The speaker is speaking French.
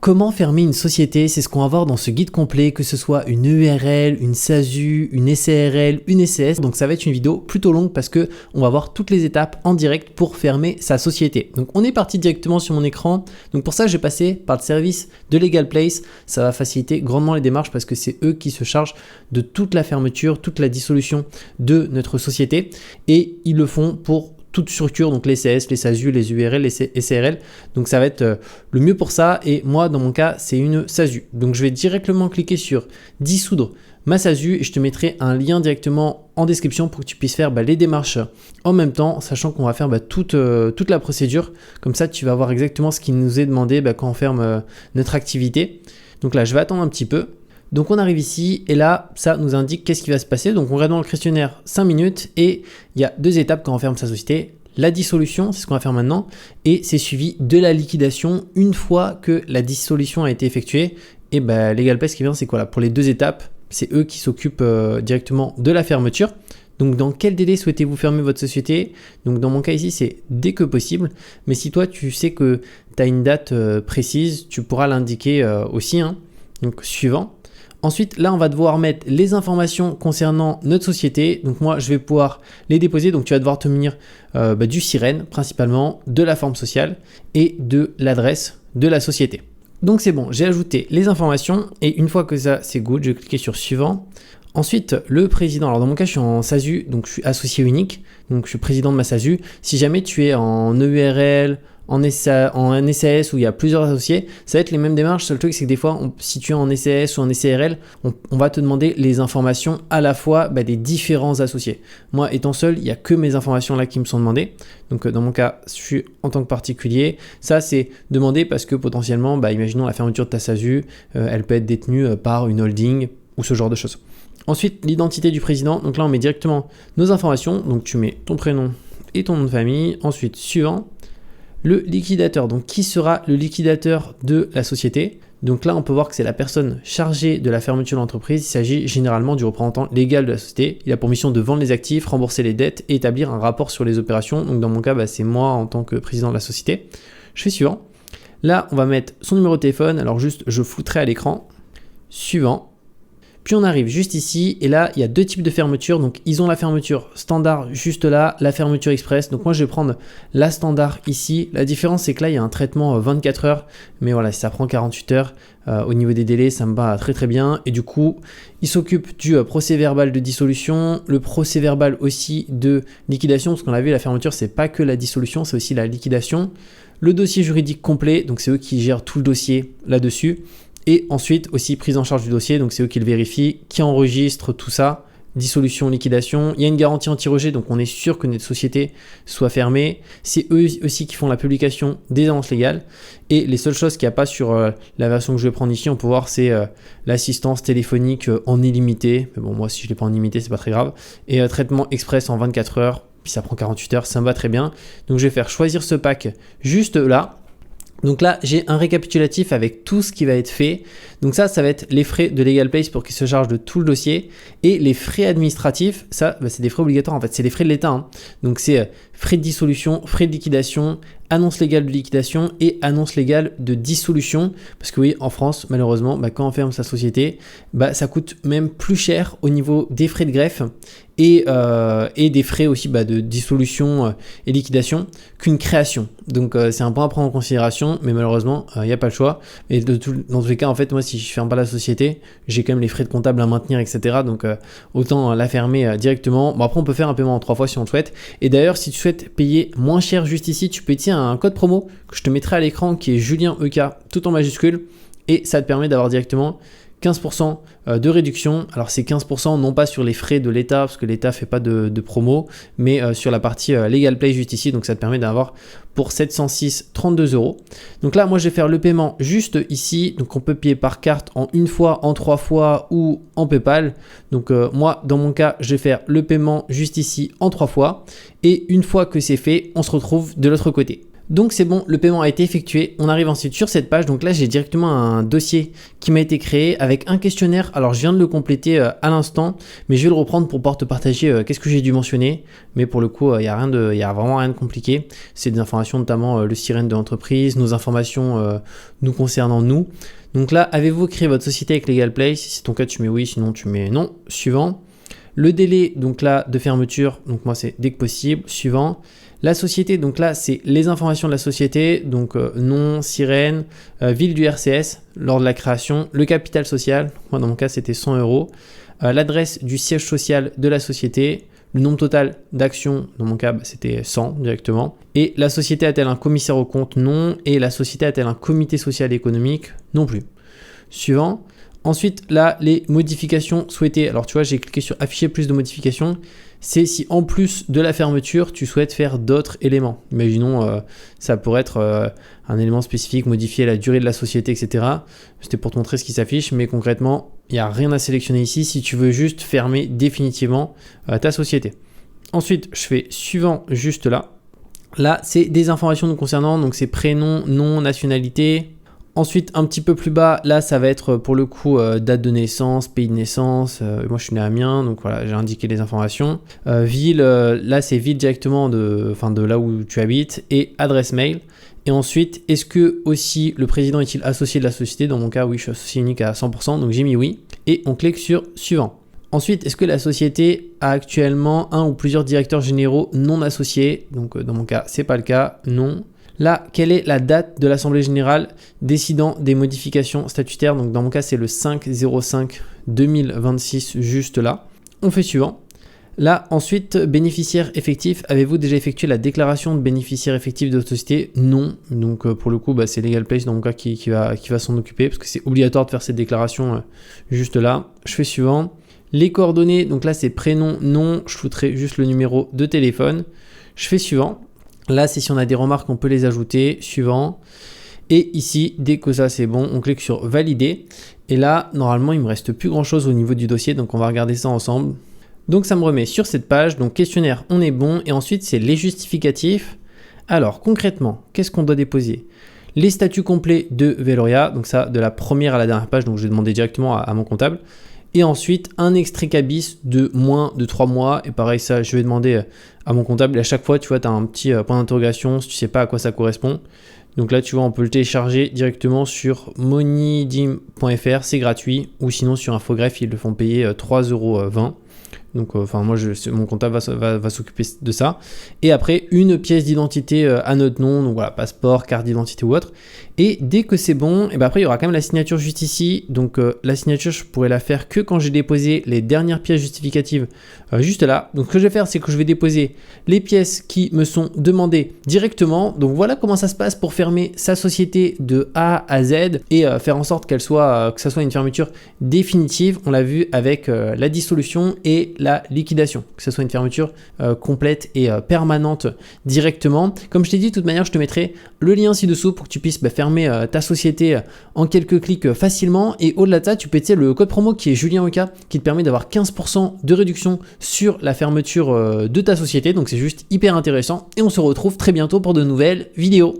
Comment fermer une société? C'est ce qu'on va voir dans ce guide complet, que ce soit une URL, une SASU, une SARL, une SAS. Donc ça va être une vidéo plutôt longue parce que on va voir toutes les étapes en direct pour fermer sa société. Donc on est parti directement sur mon écran. Donc pour ça, je vais passer par le service de LegalPlace. Ça va faciliter grandement les démarches parce que c'est eux qui se chargent de toute la fermeture, toute la dissolution de notre société. Et ils le font pour toute structure, donc les CS, les SASU, les URL, les SARL. Donc ça va être le mieux pour ça. Et moi, dans mon cas, c'est une SASU. Donc je vais directement cliquer sur dissoudre ma SASU et je te mettrai un lien directement en description pour que tu puisses faire les démarches en même temps, sachant qu'on va faire toute la procédure. Comme ça, tu vas voir exactement ce qui nous est demandé quand on ferme notre activité. Donc là, je vais attendre un petit peu. Donc on arrive ici et là, ça nous indique qu'est-ce qui va se passer. Donc on regarde dans le questionnaire 5 minutes et il y a 2 étapes quand on ferme sa société. La dissolution, c'est ce qu'on va faire maintenant, et c'est suivi de la liquidation une fois que la dissolution a été effectuée. Et LegalPlace, ce qui vient, c'est quoi? Pour les 2 étapes, c'est eux qui s'occupent directement de la fermeture. Donc dans quel délai souhaitez-vous fermer votre société? Donc dans mon cas ici, c'est dès que possible. Mais si toi, tu sais que tu as une date précise, tu pourras l'indiquer aussi. Donc suivant. Ensuite, là, on va devoir mettre les informations concernant notre société. Donc moi, je vais pouvoir les déposer. Donc tu vas devoir te munir du SIREN principalement, de la forme sociale et de l'adresse de la société. Donc c'est bon, j'ai ajouté les informations et une fois que ça, c'est good, je vais cliquer sur suivant. Ensuite, le président. Alors dans mon cas, je suis en SASU, donc je suis associé unique. Donc je suis président de ma SASU. Si jamais tu es en EURL, en SAS où il y a plusieurs associés, ça va être les mêmes démarches. Seul truc, c'est que des fois, si tu es en SAS ou en SARL, on va te demander les informations à la fois des différents associés. Moi, étant seul, il n'y a que mes informations là qui me sont demandées. Donc, dans mon cas, je suis en tant que particulier. Ça, c'est demandé parce que potentiellement, imaginons la fermeture de ta SASU, elle peut être détenue par une holding ou ce genre de choses. Ensuite, l'identité du président. Donc là, on met directement nos informations. Donc, tu mets ton prénom et ton nom de famille. Ensuite, suivant. Le liquidateur, donc qui sera le liquidateur de la société? Donc là, on peut voir que c'est la personne chargée de la fermeture de l'entreprise. Il s'agit généralement du représentant légal de la société. Il a pour mission de vendre les actifs, rembourser les dettes et établir un rapport sur les opérations. Donc dans mon cas, c'est moi en tant que président de la société. Je fais suivant. Là, on va mettre son numéro de téléphone. Alors juste, je flouterai à l'écran. Suivant. Puis on arrive juste ici et là, il y a 2 types de fermeture. Donc, ils ont la fermeture standard juste là, la fermeture express. Donc, moi, je vais prendre la standard ici. La différence, c'est que là, il y a un traitement 24 heures. Mais voilà, si ça prend 48 heures, au niveau des délais, ça me va très très bien. Et du coup, ils s'occupent du procès verbal de dissolution, le procès verbal aussi de liquidation. Parce qu'on a vu, la fermeture, c'est pas que la dissolution, c'est aussi la liquidation. Le dossier juridique complet, donc c'est eux qui gèrent tout le dossier là-dessus. Et ensuite aussi prise en charge du dossier, donc c'est eux qui le vérifient, qui enregistrent tout ça, dissolution, liquidation. Il y a une garantie anti-rejet, donc on est sûr que notre société soit fermée. C'est eux aussi qui font la publication des annonces légales. Et les seules choses qu'il n'y a pas sur la version que je vais prendre ici, on peut voir, c'est l'assistance téléphonique en illimité. Mais bon, moi si je ne l'ai pas en illimité, c'est pas très grave. Et traitement express en 24 heures, puis ça prend 48 heures, ça me va très bien. Donc je vais faire choisir ce pack juste là. Donc là, j'ai un récapitulatif avec tout ce qui va être fait. Donc ça va être les frais de LegalPlace pour qu'il se charge de tout le dossier. Et les frais administratifs, ça, c'est des frais obligatoires en fait. C'est les frais de l'État. Donc c'est frais de dissolution, frais de liquidation, annonce légale de liquidation et annonce légale de dissolution. Parce que oui, en France, malheureusement, quand on ferme sa société, ça coûte même plus cher au niveau des frais de greffe et des frais aussi de dissolution et liquidation qu'une création. Donc c'est un point à prendre en considération, mais malheureusement, il n'y a pas le choix. Et dans tous les cas, en fait, moi, si je ferme pas la société, j'ai quand même les frais de comptable à maintenir, etc. Donc autant la fermer directement. Bon, après, on peut faire un paiement en 3 fois si on le souhaite. Et d'ailleurs, si tu souhaites payer moins cher juste ici, tu peux utiliser un code promo que je te mettrai à l'écran qui est Julien EK, tout en majuscule. Et ça te permet d'avoir directement 15% de réduction. Alors c'est 15% non pas sur les frais de l'État parce que l'État fait pas de promo, mais sur la partie LegalPlace juste ici. Donc ça te permet d'avoir pour 706 32 €. Donc là moi je vais faire le paiement juste ici. Donc on peut payer par carte en 1 fois, en 3 fois ou en PayPal. Donc moi dans mon cas je vais faire le paiement juste ici en 3 fois. Et une fois que c'est fait, on se retrouve de l'autre côté. Donc c'est bon, le paiement a été effectué. On arrive ensuite sur cette page. Donc là, j'ai directement un dossier qui m'a été créé avec un questionnaire. Alors je viens de le compléter à l'instant, mais je vais le reprendre pour pouvoir te partager qu'est-ce que j'ai dû mentionner. Mais pour le coup, il y a vraiment rien de compliqué. C'est des informations, notamment le sirène de l'entreprise, nos informations nous concernant nous. Donc là, avez-vous créé votre société avec LegalPlace? Si c'est ton cas, tu mets oui, sinon tu mets non. Suivant. Le délai, donc là, de fermeture, donc moi c'est dès que possible. Suivant. La société, donc là, c'est les informations de la société, donc nom, sirène, ville du RCS lors de la création, le capital social, moi dans mon cas c'était 100 €, l'adresse du siège social de la société, le nombre total d'actions, dans mon cas c'était 100 directement, et la société a-t-elle un commissaire aux comptes? Non, et la société a-t-elle un comité social et économique? Non plus. Suivant. Ensuite, là, les modifications souhaitées. Alors, tu vois, j'ai cliqué sur afficher plus de modifications. C'est si en plus de la fermeture, tu souhaites faire d'autres éléments. Imaginons, ça pourrait être un élément spécifique, modifier la durée de la société, etc. C'était pour te montrer ce qui s'affiche, mais concrètement, il n'y a rien à sélectionner ici si tu veux juste fermer définitivement ta société. Ensuite, je fais suivant juste là. Là, c'est des informations nous concernant, donc c'est prénom, nom, nationalité. Ensuite, un petit peu plus bas, là, ça va être pour le coup date de naissance, pays de naissance. Moi, je suis né à Amiens, donc voilà, j'ai indiqué les informations. Ville, là, c'est ville directement de là où tu habites et adresse mail. Et ensuite, est-ce que aussi le président est-il associé de la société? Dans mon cas, oui, je suis associé unique à 100%, donc j'ai mis oui. Et on clique sur suivant. Ensuite, est-ce que la société a actuellement un ou plusieurs directeurs généraux non associés? Donc dans mon cas, c'est pas le cas, non. Là, quelle est la date de l'Assemblée générale décidant des modifications statutaires? Donc dans mon cas, c'est le 5/05/2026, juste là. On fait suivant. Là, ensuite, bénéficiaire effectif. Avez-vous déjà effectué la déclaration de bénéficiaire effectif de votre société? Non. Donc pour le coup, c'est LegalPlace dans mon cas qui va s'en occuper parce que c'est obligatoire de faire cette déclaration juste là. Je fais suivant. Les coordonnées, donc là, c'est prénom, nom. Je foutrai juste le numéro de téléphone. Je fais suivant. Là, c'est si on a des remarques, on peut les ajouter. Suivant. Et ici, dès que ça c'est bon, on clique sur valider. Et là, normalement, il ne me reste plus grand chose au niveau du dossier. Donc, on va regarder ça ensemble. Donc, ça me remet sur cette page. Donc, questionnaire, on est bon. Et ensuite, c'est les justificatifs. Alors, concrètement, qu'est-ce qu'on doit déposer? Les statuts complets de Veloria. Donc, ça, de la première à la dernière page. Donc, je vais demander directement à mon comptable. Et ensuite, un extrait cabis de moins de 3 mois. Et pareil, ça, je vais demander à mon comptable. Et à chaque fois, tu vois, tu as un petit point d'interrogation si tu ne sais pas à quoi ça correspond. Donc là, tu vois, on peut le télécharger directement sur moneydim.fr. C'est gratuit. Ou sinon, sur Infogreffe, ils le font payer 3,20 €. Donc, moi, mon comptable va s'occuper de ça. Et après, une pièce d'identité à notre nom. Donc voilà, passeport, carte d'identité ou autre. Et dès que c'est bon, et après, il y aura quand même la signature juste ici. Donc, la signature, je pourrais la faire que quand j'ai déposé les dernières pièces justificatives juste là. Donc, ce que je vais faire, c'est que je vais déposer les pièces qui me sont demandées directement. Donc, voilà comment ça se passe pour fermer sa société de A à Z et faire en sorte que ça soit une fermeture définitive. On l'a vu avec la dissolution et la liquidation, que ce soit une fermeture complète et permanente directement. Comme je t'ai dit, de toute manière, je te mettrai le lien ci-dessous pour que tu puisses fermer ta société en quelques clics facilement. Et au-delà de ça, tu peux utiliser le code promo qui est Julien Oka qui te permet d'avoir 15% de réduction sur la fermeture de ta société. Donc c'est juste hyper intéressant et on se retrouve très bientôt pour de nouvelles vidéos.